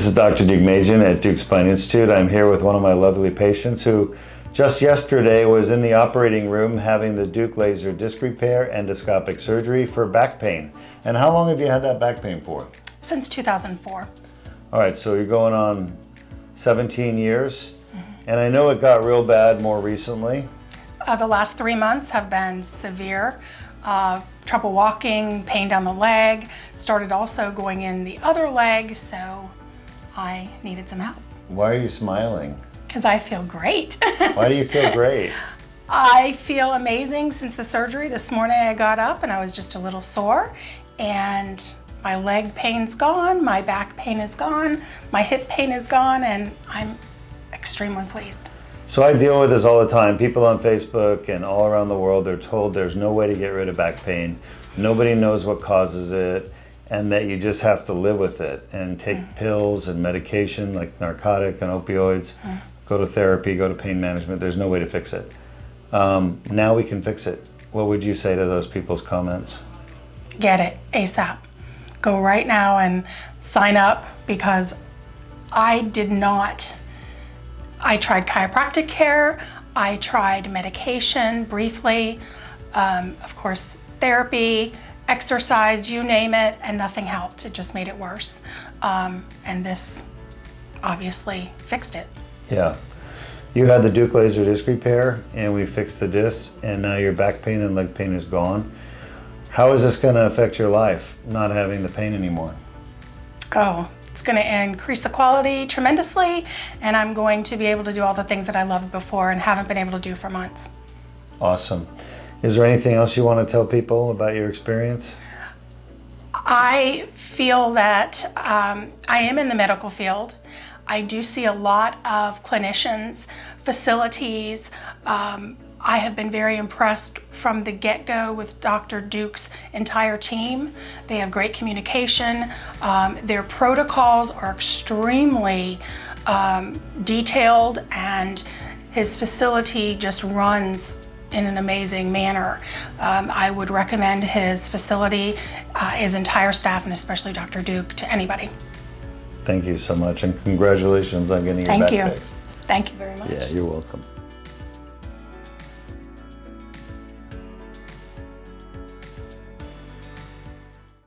This is Dr. Deuk Laser at Deuk Spine Institute. I'm here with one of my lovely patients who just yesterday was in the operating room having the Deuk Laser Disc Repair endoscopic surgery for back pain. And how long have you had that back pain for? Since 2004. All right, so you're going on 17 years. And I know it got real bad more recently. The last 3 months have been severe. Trouble walking, pain down the leg, started also going in the other leg, so I needed some help. Why are you smiling? Because I feel great. Why do you feel great? I feel amazing since the surgery. This morning I got up and I was just a little sore, and my leg pain's gone, my back pain is gone, my hip pain is gone, and I'm extremely pleased. So I deal with this all the time. People on Facebook and all around the world, they're told there's no way to get rid of back pain. Nobody knows what causes it, and that you just have to live with it and take pills and medication like narcotic and opioids, go to therapy, go to pain management. There's no way to fix it. Now we can fix it. What would you say to those people's comments? Get it ASAP. Go right now and sign up, because I did not. I tried chiropractic care, I tried medication briefly, of course therapy, exercise, you name it, and nothing helped. It just made it worse. And this obviously fixed it. Yeah. You had the Deuk Laser Disc Repair and we fixed the disc, and now your back pain and leg pain is gone. How is this going to affect your life, not having the pain anymore? It's going to increase the quality tremendously, and I'm going to be able to do all the things that I loved before and haven't been able to do for months. Awesome. Is there anything else you want to tell people about your experience? I feel that I am in the medical field. I do see a lot of clinicians, facilities. I have been very impressed from the get-go with Dr. Deuk's entire team. They have great communication. Their protocols are extremely detailed, and his facility just runs in an amazing manner. I would recommend his facility, his entire staff, and especially Dr. Deuk, to anybody. Thank you so much, and congratulations on getting your back fixed. Thank you very much. Yeah, you're welcome.